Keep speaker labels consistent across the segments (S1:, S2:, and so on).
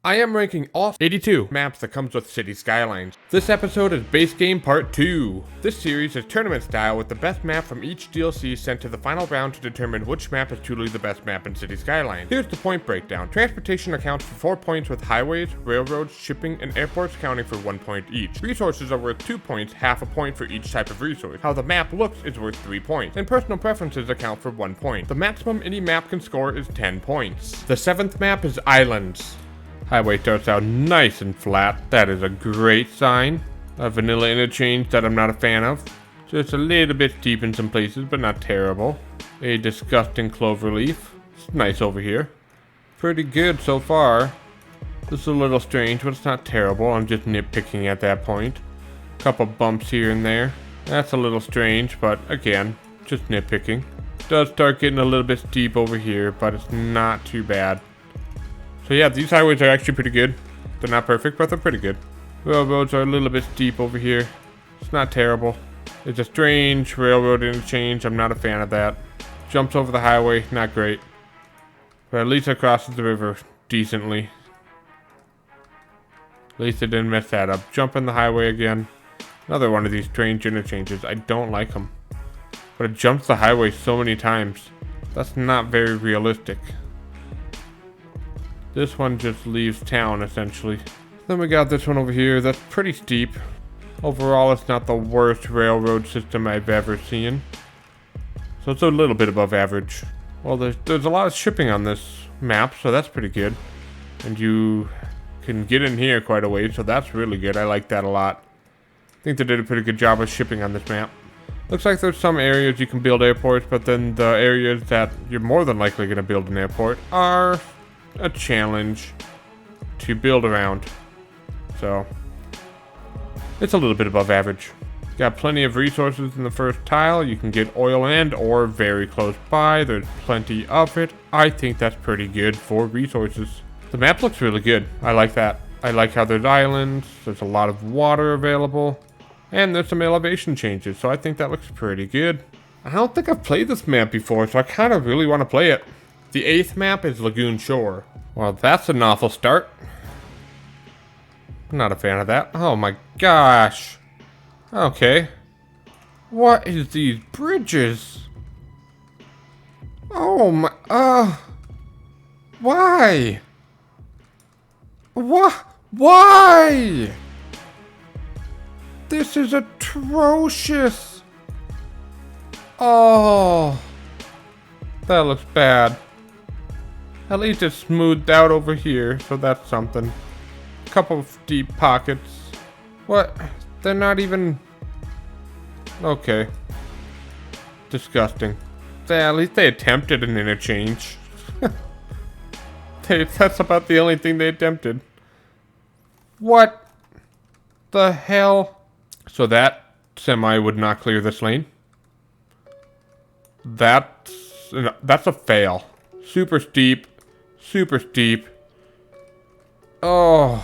S1: I am ranking all 82 maps that comes with Cities Skylines. This episode is base game part 2. This series is tournament style with the best map from each DLC sent to the final round to determine which map is truly the best map in Cities Skylines. Here's the point breakdown. Transportation accounts for 4 points with highways, railroads, shipping, and airports counting for 1 point each. Resources are worth 2 points, half a point for each type of resource. How the map looks is worth 3 points, and personal preferences account for 1 point. The maximum any map can score is 10 points. The 7th map is Islands. Highway starts out nice and flat. That is a great sign. A vanilla interchange that I'm not a fan of. Just a little bit steep in some places, but not terrible. A disgusting clover leaf. It's nice over here. Pretty good so far. This is a little strange, but it's not terrible. I'm just nitpicking at that point. Couple bumps here and there. That's a little strange, but again, just nitpicking. Does start getting a little bit steep over here, but it's not too bad. So yeah, these highways are actually pretty good. They're not perfect, but they're pretty good. Railroads are a little bit steep over here. It's not terrible. It's a strange railroad interchange. I'm not a fan of that. Jumps over the highway, not great. But at least it crosses the river decently. At least it didn't mess that up. Jump in the highway again. Another one of these strange interchanges. I don't like them. But it jumps the highway so many times. That's not very realistic. This one just leaves town, essentially. Then we got this one over here. That's pretty steep. Overall, it's not the worst railroad system I've ever seen. So it's a little bit above average. Well, there's a lot of shipping on this map, so that's pretty good. And you can get in here quite a ways, so that's really good. I like that a lot. I think they did a pretty good job of shipping on this map. Looks like there's some areas you can build airports, but then the areas that you're more than likely going to build an airport are a challenge to build around. So it's a little bit above average. Got plenty of resources in the first tile. You can get oil and ore very close by. There's plenty of it. I think that's pretty good for resources. The map looks really good. I like that. I like how there's islands. There's a lot of water available. And there's some elevation changes. So I think that looks pretty good. I don't think I've played this map before, so I kind of really want to play it. The 8th map is Lagoon Shore. Well, that's an awful start. Not a fan of that. Oh my gosh. Okay. What is these bridges? Oh my, why? What? Why? This is atrocious. Oh. That looks bad. At least it's smoothed out over here, so that's something. Couple of deep pockets. What? They're not even... Okay. Disgusting. At least they attempted an interchange. That's about the only thing they attempted. What the hell? So that semi would not clear this lane. That's a fail. Super steep. Super steep. Oh.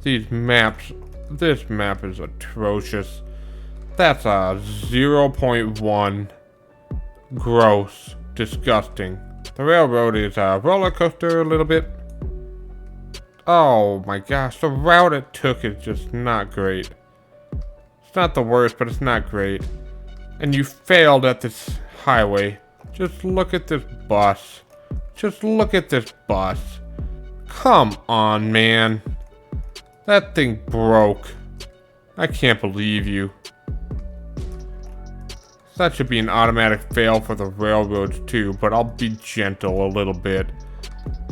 S1: These maps. This map is atrocious. That's a 0.1. Gross. Disgusting. The railroad is a roller coaster a little bit. Oh my gosh. The route it took is just not great. It's not the worst, but it's not great. And you failed at this highway. Just look at this bus. Just look at this bus. Come on, man. That thing broke. I can't believe you. That should be an automatic fail for the railroads too, but I'll be gentle a little bit.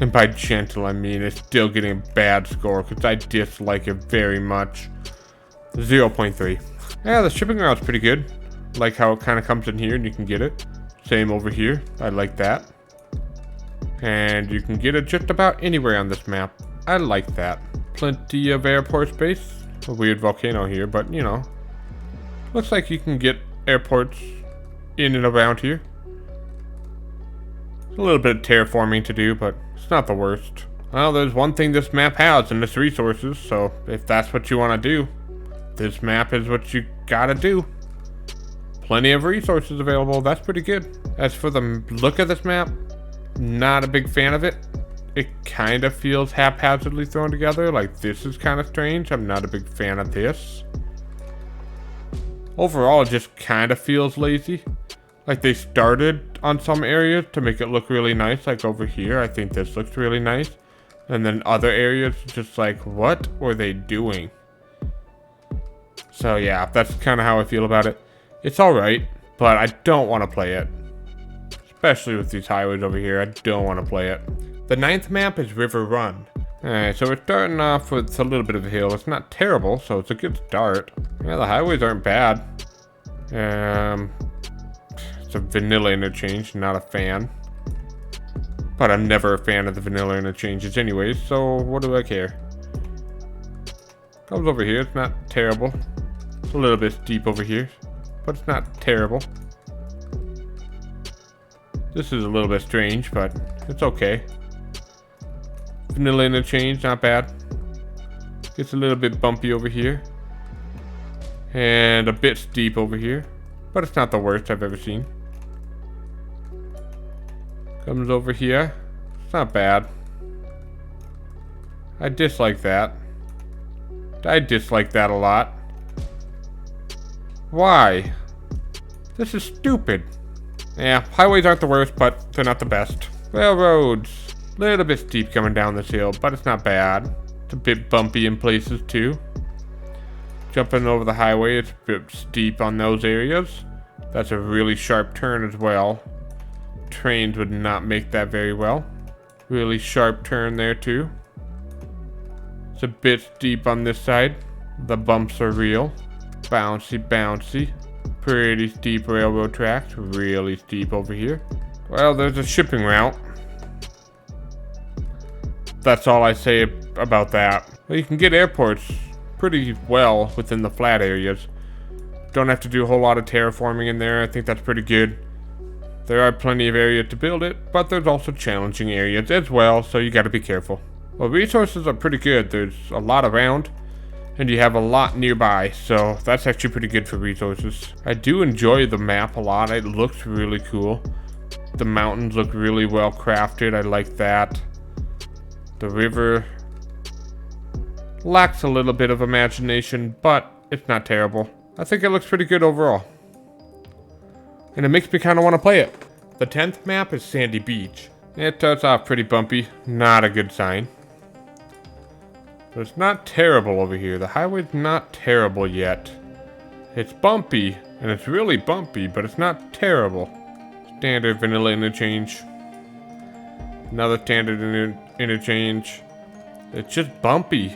S1: And by gentle, I mean it's still getting a bad score because I dislike it very much. 0.3. Yeah, the shipping route's pretty good. Like how it kind of comes in here and you can get it. Same over here. I like that. And you can get it just about anywhere on this map. I like that. Plenty of airport space. A weird volcano here, but you know. Looks like you can get airports in and around here. A little bit of terraforming to do, but it's not the worst. Well, there's one thing this map has, and it's resources. So if that's what you want to do, this map is what you gotta do. Plenty of resources available. That's pretty good. As for the look of this map, not a big fan of it. it kind of feels haphazardly thrown together. Like, this is kind of strange. I'm not a big fan of this. Overall, it just kind of feels lazy. Like, they started on some areas to make it look really nice. Like over here, I think this looks really nice. And then other areas, just like, what were they doing? So yeah, that's kind of how I feel about it. It's alright, but I don't want to play it. Especially with these highways over here, I don't want to play it. The 9th map is River Run. Alright, so we're starting off with a little bit of a hill. It's not terrible, so it's a good start. Yeah, the highways aren't bad. It's a vanilla interchange, not a fan. But I'm never a fan of the vanilla interchanges anyways, so what do I care? Comes over here, it's not terrible. It's a little bit steep over here, but it's not terrible. This is a little bit strange, but it's okay. Vanilla interchange, not bad. Gets a little bit bumpy over here. And a bit steep over here. But it's not the worst I've ever seen. Comes over here. It's not bad. I dislike that. I dislike that a lot. Why? This is stupid. Yeah, highways aren't the worst, but they're not the best. Railroads. A little bit steep coming down this hill, but it's not bad. It's a bit bumpy in places too. Jumping over the highway, it's a bit steep on those areas. That's a really sharp turn as well. Trains would not make that very well. Really sharp turn there too. It's a bit steep on this side. The bumps are real. Bouncy, bouncy. Pretty steep railroad tracks. Really steep over here. Well, there's a shipping route. That's all I say about that. Well, you can get airports pretty well within the flat areas. Don't have to do a whole lot of terraforming in there. I think that's pretty good. There are plenty of areas to build it, but there's also challenging areas as well, so you gotta be careful. Well, resources are pretty good. There's a lot around, and you have a lot nearby, so that's actually pretty good for resources. I do enjoy the map a lot. It looks really cool. The mountains look really well crafted. I like that. The river lacks a little bit of imagination, but it's not terrible. I think it looks pretty good overall. And it makes me kind of want to play it. The 10th map is Sandy Beach. It starts off pretty bumpy. Not a good sign. But it's not terrible over here. The highway's not terrible yet. It's bumpy, and it's really bumpy, but it's not terrible. Standard vanilla interchange. Another standard interchange. It's just bumpy.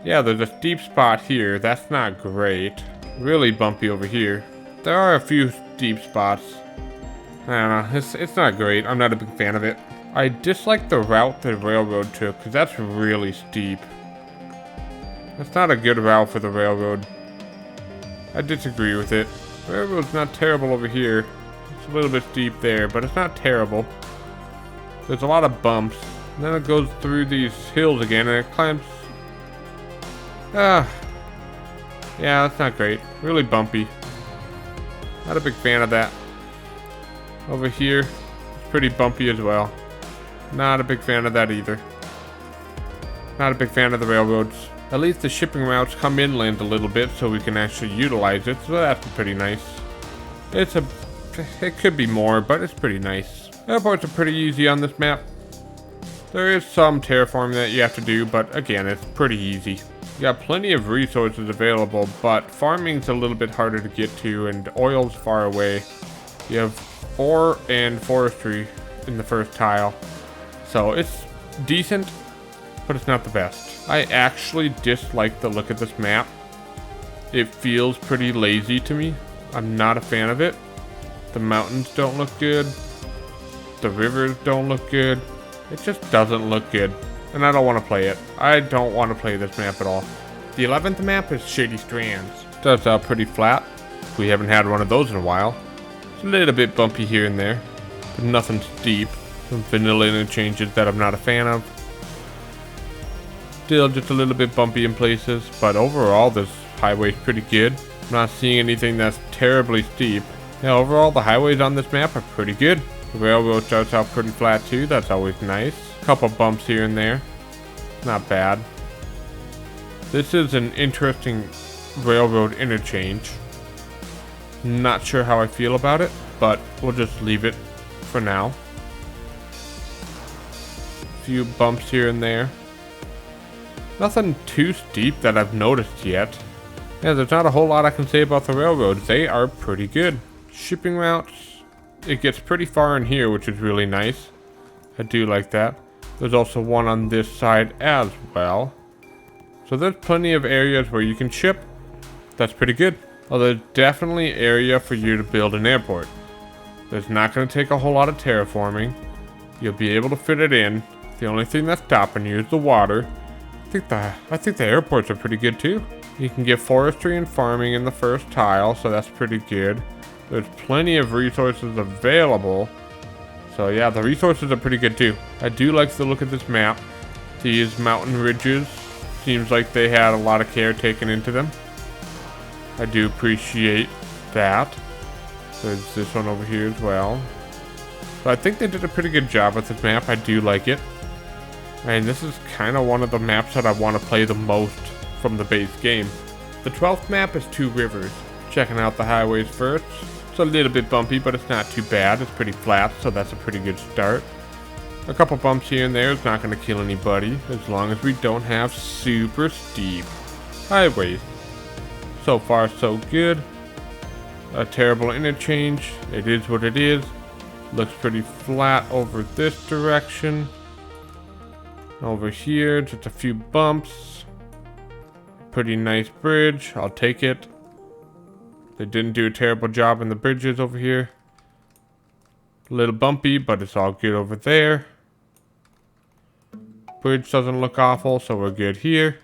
S1: Yeah, there's a steep spot here. That's not great. Really bumpy over here. There are a few steep spots. I don't know. It's not great. I'm not a big fan of it. I dislike the route the railroad took, because that's really steep. That's not a good route for the railroad. I disagree with it. The railroad's not terrible over here. It's a little bit steep there, but it's not terrible. There's a lot of bumps. And then it goes through these hills again, and it climbs. Yeah, that's not great. Really bumpy. Not a big fan of that. Over here, it's pretty bumpy as well. Not a big fan of that either. Not a big fan of the railroads. At least the shipping routes come inland a little bit so we can actually utilize it, so that's pretty nice. It could be more, but it's pretty nice. Airports are pretty easy on this map. There is some terraforming that you have to do, but again, it's pretty easy. You got plenty of resources available, but farming's a little bit harder to get to, and oil's far away. You have ore and forestry in the first tile, so it's decent, but it's not the best. I actually dislike the look of this map. It feels pretty lazy to me. I'm not a fan of it. The mountains don't look good. The rivers don't look good. It just doesn't look good. And I don't want to play it. I don't want to play this map at all. The 11th map is Shady Strands. Starts out pretty flat. We haven't had one of those in a while. It's a little bit bumpy here and there, but nothing steep. Some vanilla interchanges that I'm not a fan of. Still just a little bit bumpy in places, but overall this highway's pretty good. I'm not seeing anything that's terribly steep. Yeah, overall the highways on this map are pretty good. The railroad starts out pretty flat too, that's always nice. Couple bumps here and there. Not bad. This is an interesting railroad interchange. Not sure how I feel about it, but we'll just leave it for now. Few bumps here and there. Nothing too steep that I've noticed yet. Yeah, there's not a whole lot I can say about the railroads. They are pretty good. Shipping routes, it gets pretty far in here, which is really nice. I do like that. There's also one on this side as well. So there's plenty of areas where you can ship. That's pretty good. Well, there's definitely area for you to build an airport. There's not going to take a whole lot of terraforming. You'll be able to fit it in. The only thing that's stopping you is the water. I think the airports are pretty good too. You can get forestry and farming in the first tile, so that's pretty good. There's plenty of resources available. So yeah, the resources are pretty good too. I do like the look of this map. These mountain ridges, seems like they had a lot of care taken into them. I do appreciate that. There's this one over here as well. So I think they did a pretty good job with this map. I do like it. And this is kind of one of the maps that I want to play the most from the base game. The 12th map is Two Rivers. Checking out the highways first. It's a little bit bumpy, but it's not too bad. It's pretty flat, so that's a pretty good start. A couple bumps here and there is not going to kill anybody, as long as we don't have super steep highways. So far, so good. A terrible interchange. It is what it is. Looks pretty flat over this direction. Over here, just a few bumps. Pretty nice bridge. I'll take it. They didn't do a terrible job in the bridges over here. A little bumpy, but it's all good over there. Bridge doesn't look awful, so we're good here.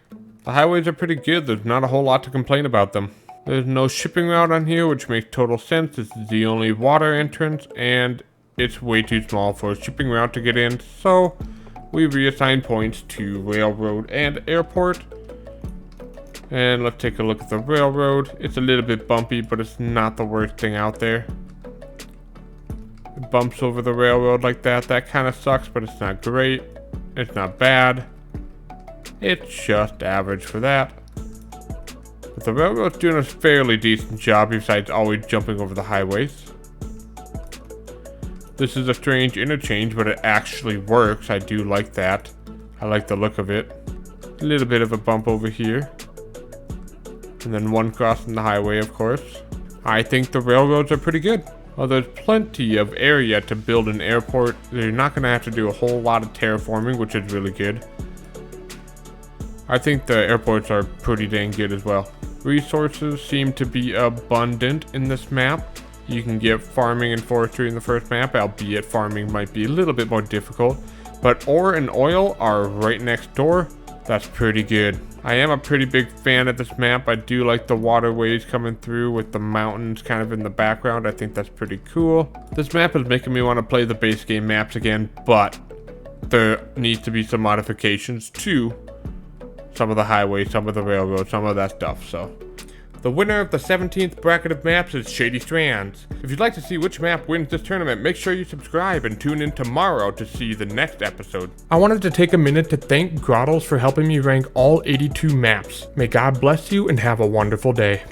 S1: The highways are pretty good. There's not a whole lot to complain about them. There's no shipping route on here, which makes total sense. This is the only water entrance, and it's way too small for a shipping route to get in, so we reassign points to railroad and airport. And let's take a look at the railroad. It's a little bit bumpy, but it's not the worst thing out there. It bumps over the railroad like that. That kind of sucks, but it's not great. It's not bad. It's just average for that. But the railroad's doing a fairly decent job besides always jumping over the highways. This is a strange interchange, but it actually works. I do like that. I like the look of it. A little bit of a bump over here. And then one crossing the highway, of course. I think the railroads are pretty good. Well, there's plenty of area to build an airport. You're not going to have to do a whole lot of terraforming, which is really good. I think the airports are pretty dang good as well. Resources seem to be abundant in this map. You can get farming and forestry in the first map, albeit farming might be a little bit more difficult. But ore and oil are right next door. That's pretty good. I am a pretty big fan of this map. I do like the waterways coming through with the mountains kind of in the background. I think that's pretty cool. This map is making me want to play the base game maps again, but there needs to be some modifications to some of the highways, some of the railroads, some of that stuff, so. The winner of the 17th bracket of maps is Shady Strands. If you'd like to see which map wins this tournament, make sure you subscribe and tune in tomorrow to see the next episode. I wanted to take a minute to thank Grahtles for helping me rank all 82 maps. May God bless you and have a wonderful day.